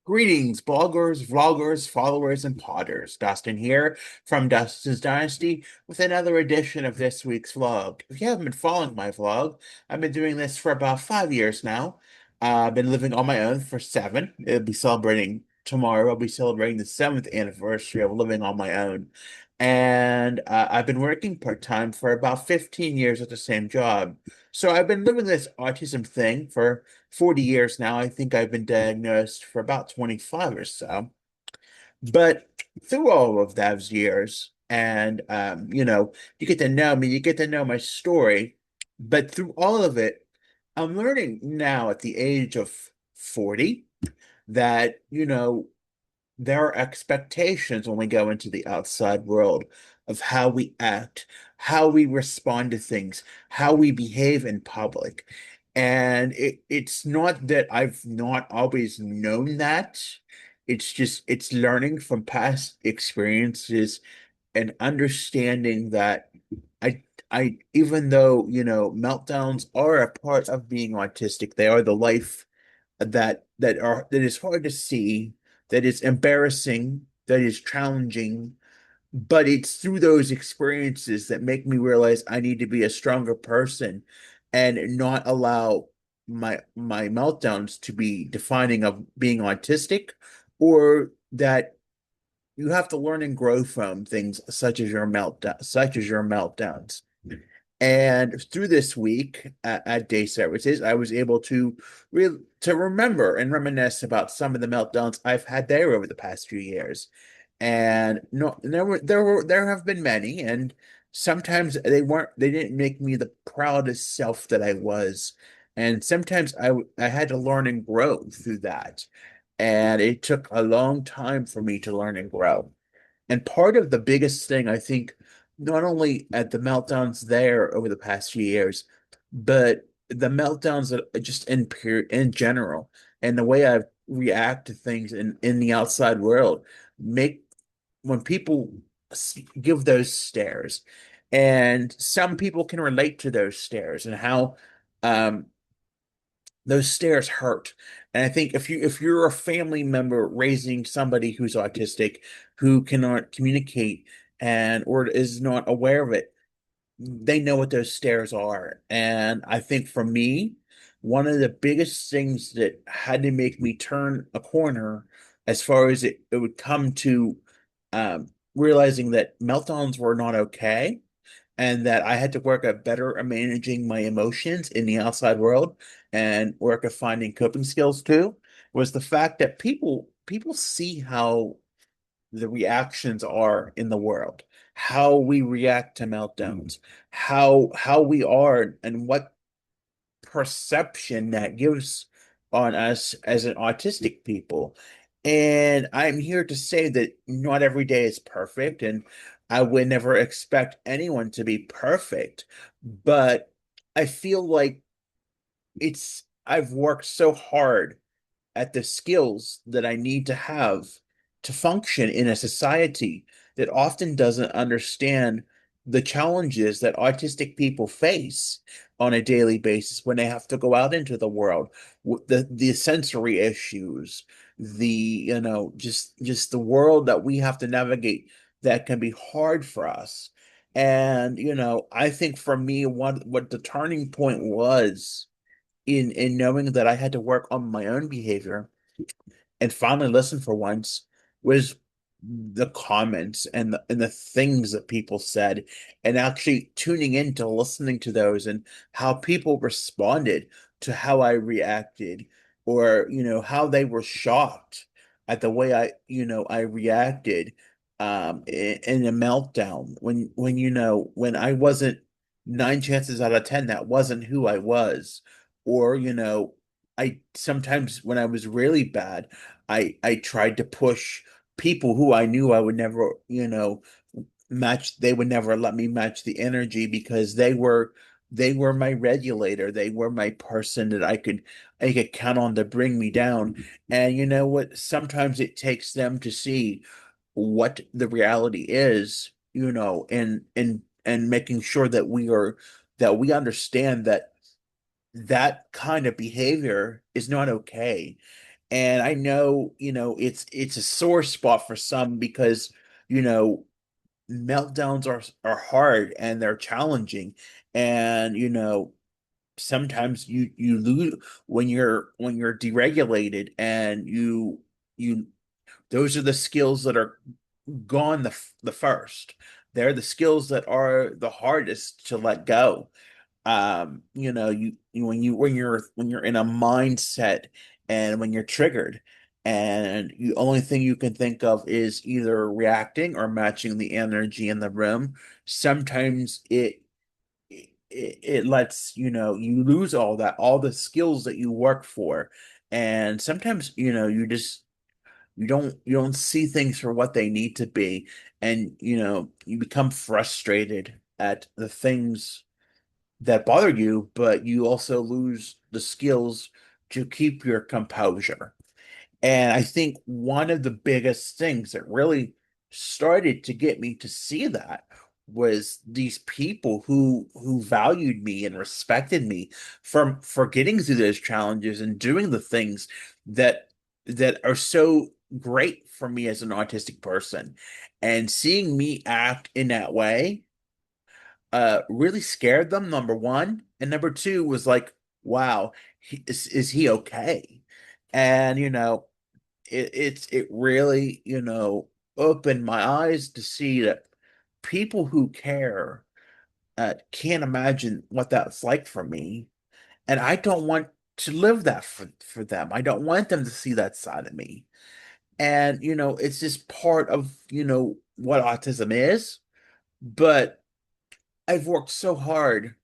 Greetings, bloggers, vloggers, followers, and podders. Dustin here from Dustin's Dynasty with another edition of this week's vlog. If you haven't been following my vlog, I've been doing this for about 5 years now. I've been living on my own for seven. It'll be celebrating tomorrow. I'll be celebrating the seventh anniversary of living on my own. And I've been working part-time for about 15 years at the same job. So I've been living this autism thing for 40 years now. I think I've been diagnosed for about 25 or so. But through all of those years, and you get to know me, you get to know my story. But through all of it, I'm learning now at the age of 40 that, there are expectations when we go into the outside world of how we act, how we respond to things, how we behave in public. And it's not that I've not always known that. It's just it's learning from past experiences and understanding that I even though, meltdowns are a part of being autistic, they are the life that is hard to see, that is embarrassing, that is challenging, but it's through those experiences that make me realize I need to be a stronger person and not allow my meltdowns to be defining of being autistic, or that you have to learn and grow from things such as your meltdowns. And through this week at day services, I was able to remember and reminisce about some of the meltdowns I've had there over the past few years. And no, there have been many, and sometimes they didn't make me the proudest self that I was. And sometimes I had to learn and grow through that. And it took a long time for me to learn and grow. And part of the biggest thing, I think, not only at the meltdowns there over the past few years, but the meltdowns that just in general, and the way I react to things in the outside world, make when people give those stares, and some people can relate to those stares and how um those stares hurt. And I think if you're a family member raising somebody who's autistic, who cannot communicate and or is not aware of it, they know what those stares are. And I think for me, one of the biggest things that had to make me turn a corner as far as it would come to realizing that meltdowns were not okay, and that I had to work at better at managing my emotions in the outside world and work at finding coping skills too, was the fact that people see how the reactions are in the world, how we react to meltdowns, how we are, and what perception that gives on us as an autistic people. And I'm here to say that not every day is perfect, and I would never expect anyone to be perfect. But I feel like I've worked so hard at the skills that I need to have to function in a society that often doesn't understand the challenges that autistic people face on a daily basis when they have to go out into the world, the sensory issues, the just the world that we have to navigate that can be hard for us. And I think for me, what the turning point was in knowing that I had to work on my own behavior and finally listen for once was the comments and the things that people said, and actually tuning into listening to those and how people responded to how I reacted, or how they were shocked at the way I reacted in a meltdown when I wasn't, 9 chances out of 10 that wasn't who I was. Or I sometimes, when I was really bad, I tried to push people who I knew I would never, match. They would never let me match the energy because they were my regulator. They were my person that I could count on to bring me down. And you know what? Sometimes it takes them to see what the reality is, and making sure that we understand that that kind of behavior is not okay. And I know, it's a sore spot for some because, you know, meltdowns are hard and they're challenging. And, sometimes you lose when you're deregulated, and you those are the skills that are gone the first. They're the skills that are the hardest to let go. When you're in a mindset, and when you're triggered, and the only thing you can think of is either reacting or matching the energy in the room. Sometimes it lets you lose all the skills that you work for. And sometimes you don't see things for what they need to be. And you become frustrated at the things that bother you, but you also lose the skills to keep your composure. And I think one of the biggest things that really started to get me to see that was these people who valued me and respected me for getting through those challenges and doing the things that that are so great for me as an autistic person. And seeing me act in that way really scared them, number one. And number two was like, wow, is he okay? And it really, opened my eyes to see that people who care can't imagine what that's like for me. And I don't want to live that for them. I don't want them to see that side of me. And, it's just part of, what autism is. But I've worked so hard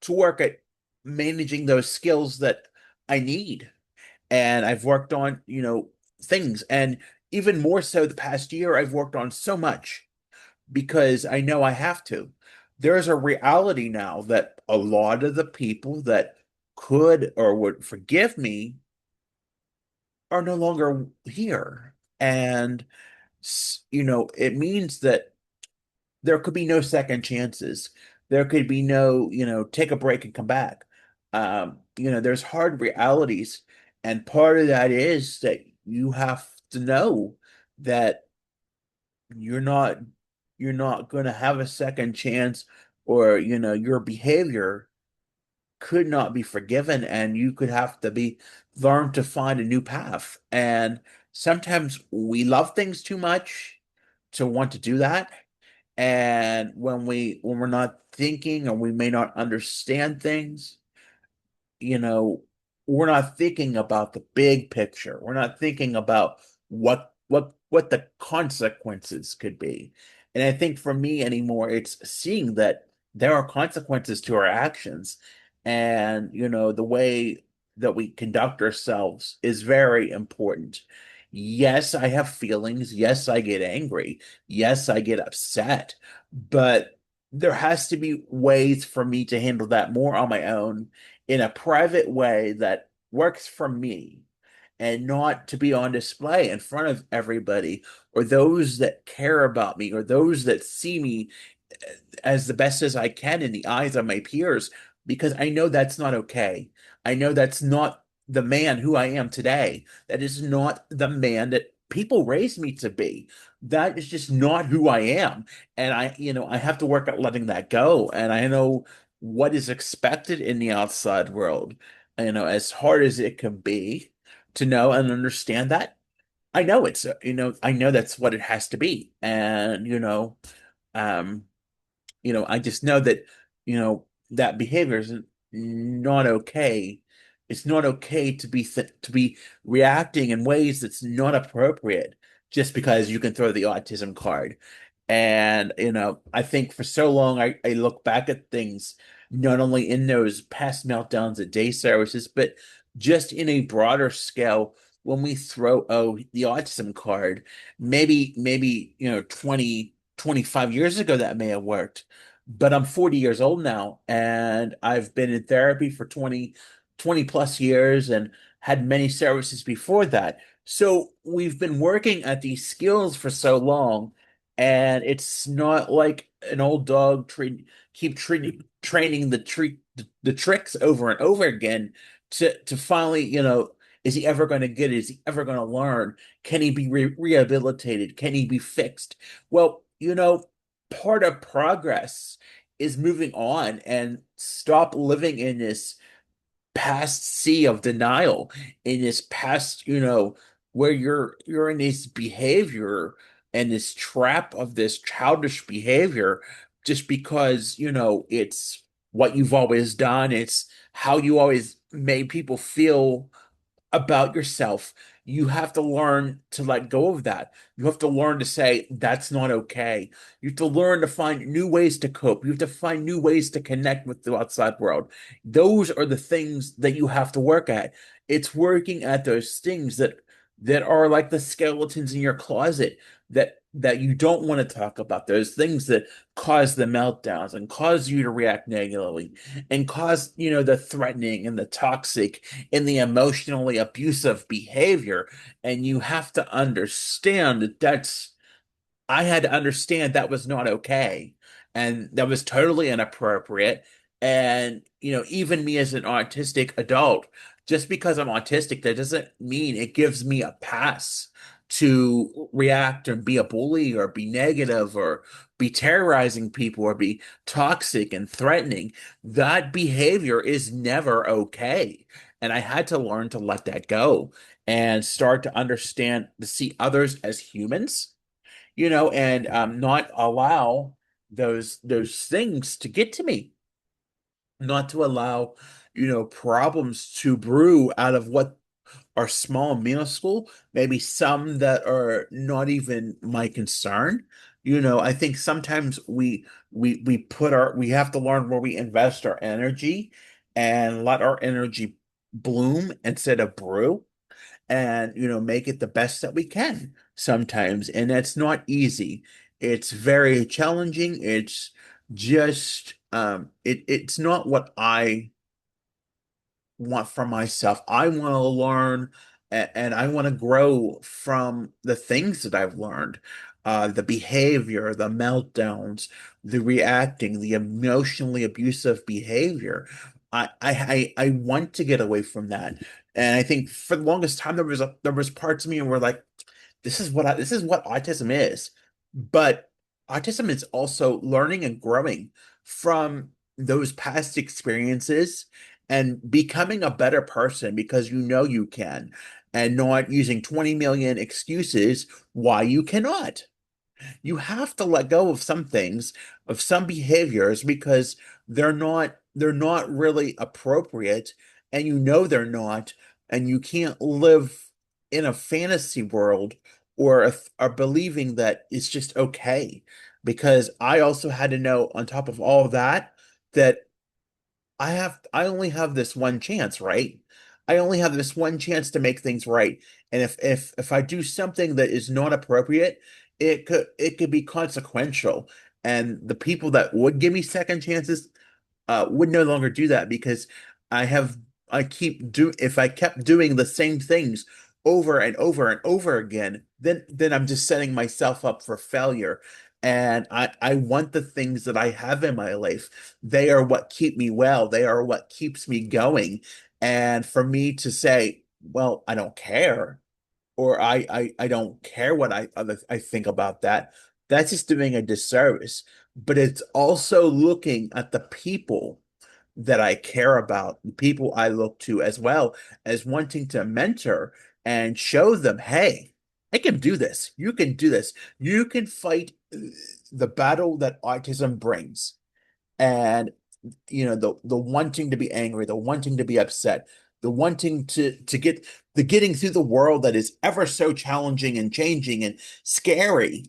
to work at managing those skills that I need. And I've worked on, things. And even more so the past year, I've worked on so much because I know I have to. There's a reality now that a lot of the people that could or would forgive me are no longer here. And, it means that there could be no second chances. There could be no, take a break and come back. There's hard realities. And part of that is that you have to know that you're not you're not going to have a second chance, or your behavior could not be forgiven, and you could have to be learn to find a new path. And sometimes we love things too much to want to do that. And when we're not thinking, or we may not understand things, you know, we're not thinking about the big picture. We're not thinking about what the consequences could be. And I think for me anymore, it's seeing that there are consequences to our actions. And the way that we conduct ourselves is very important. Yes, I have feelings. Yes, I get angry. Yes, I get upset. But there has to be ways for me to handle that more on my own, in a private way that works for me, and not to be on display in front of everybody, or those that care about me, or those that see me as the best as I can in the eyes of my peers, because I know that's not okay. I know that's not the man who I am today. That is not the man that people raised me to be. That is just not who I am. And I have to work at letting that go. And I know what is expected in the outside world, as hard as it can be to know and understand that. I know I know that's what it has to be. And, um, I just know that, that behavior is not okay. It's not okay to be reacting in ways that's not appropriate just because you can throw the autism card. And, I think for so long I look back at things not only in those past meltdowns at day services, but just in a broader scale when we throw the autism card. Maybe 20, 25 years ago that may have worked, but I'm 40 years old now, and I've been in therapy for 20 plus years, and had many services before that. So we've been working at these skills for so long, and it's not like an old dog keep training the tricks over and over again to finally, Is he ever going to get it? Is he ever going to learn? Can he be rehabilitated? Can he be fixed? Well, part of progress is moving on and stop living in this past sea of denial, in this past, where you're in this behavior and this trap of this childish behavior just because, it's what you've always done, it's how you always made people feel about yourself. You have to learn to let go of that. You have to learn to say, that's not okay. You have to learn to find new ways to cope. You have to find new ways to connect with the outside world. Those are the things that you have to work at. It's working at those things that are like the skeletons in your closet that you don't want to talk about. Those things that cause the meltdowns and cause you to react negatively and cause, the threatening and the toxic and the emotionally abusive behavior. And you have to understand that I had to understand that was not okay and that was totally inappropriate. And, even me as an autistic adult, just because I'm autistic, that doesn't mean it gives me a pass to react and be a bully or be negative or be terrorizing people or be toxic and threatening. That behavior is never okay. And I had to learn to let that go and start to understand, to see others as humans, and not allow those things to get to me, not to allow, problems to brew out of what are small, minuscule, maybe some that are not even my concern. I think sometimes we have to learn where we invest our energy and let our energy bloom instead of brew and make it the best that we can sometimes, and that's not easy. It's very challenging. It's just it's not what I want for myself. I want to learn and I want to grow from the things that I've learned. The behavior, the meltdowns, the reacting, the emotionally abusive behavior. I want to get away from that. And I think for the longest time there was parts of me where like, this is what autism is. But autism is also learning and growing from those past experiences and becoming a better person because you know you can, and not using 20 million excuses why you cannot. You have to let go of some things, of some behaviors because they're not really appropriate, and they're not, and you can't live in a fantasy world or believing that it's just okay. Because I also had to know on top of all of that that I only have this one chance, right? I only have this one chance to make things right. And if I do something that is not appropriate, it could be consequential. And the people that would give me second chances would no longer do that because I have I keep do if I kept doing the same things over and over and over again, then I'm just setting myself up for failure. And I want the things that I have in my life. They are what keep me well. They are what keeps me going. And for me to say, well, I don't care, or I don't care what I think about that, that's just doing a disservice. But it's also looking at the people that I care about, the people I look to, as well as wanting to mentor and show them, hey, I can do this. You can do this. You can fight the battle that autism brings. And the wanting to be angry, the wanting to be upset, the wanting to get the getting through the world that is ever so challenging and changing and scary,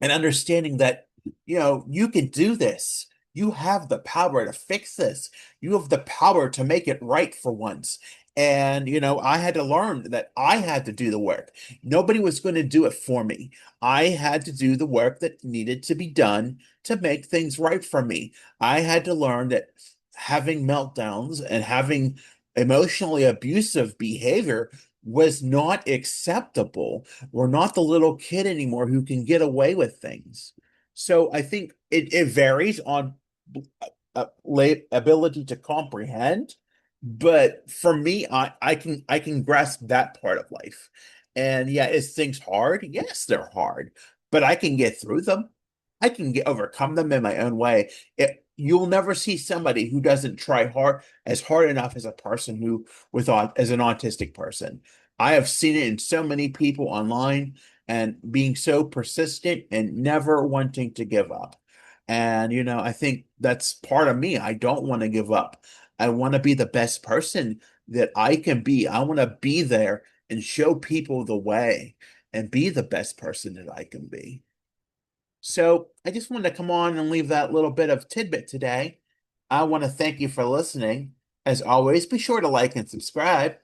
and understanding that you can do this. You have the power to fix this. You have the power to make it right for once. And I had to learn that I had to do the work. Nobody was going to do it for me. I had to do the work that needed to be done to make things right for me. I had to learn that having meltdowns and having emotionally abusive behavior was not acceptable. We're not the little kid anymore who can get away with things. So I think it varies on ability to comprehend But for me, I can grasp that part of life. And yeah, is things hard? Yes, they're hard, but I can get through them. I can get overcome them in my own way. You'll never see somebody who doesn't try hard enough as a person who as an autistic person. I have seen it in so many people online and being so persistent and never wanting to give up. And I think that's part of me. I don't want to give up. I want to be the best person that I can be. I want to be there and show people the way and be the best person that I can be. So I just wanted to come on and leave that little bit of tidbit today. I want to thank you for listening. As always, be sure to like and subscribe.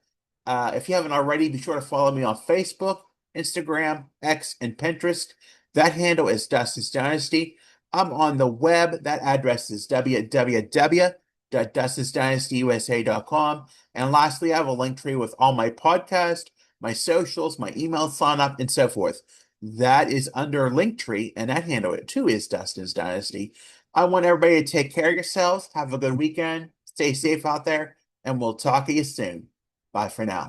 If you haven't already, be sure to follow me on Facebook, Instagram, X, and Pinterest. That handle is Dustin's Dynasty. I'm on the web. That address is www.dustinsdynastyusa.com. And lastly, I have a link tree with all my podcasts, my socials, my email sign up, and so forth. That is under Linktree, and that handle it too is Dustin's Dynasty. I want everybody to take care of yourselves. Have a good weekend. Stay safe out there, and we'll talk to you soon. Bye for now.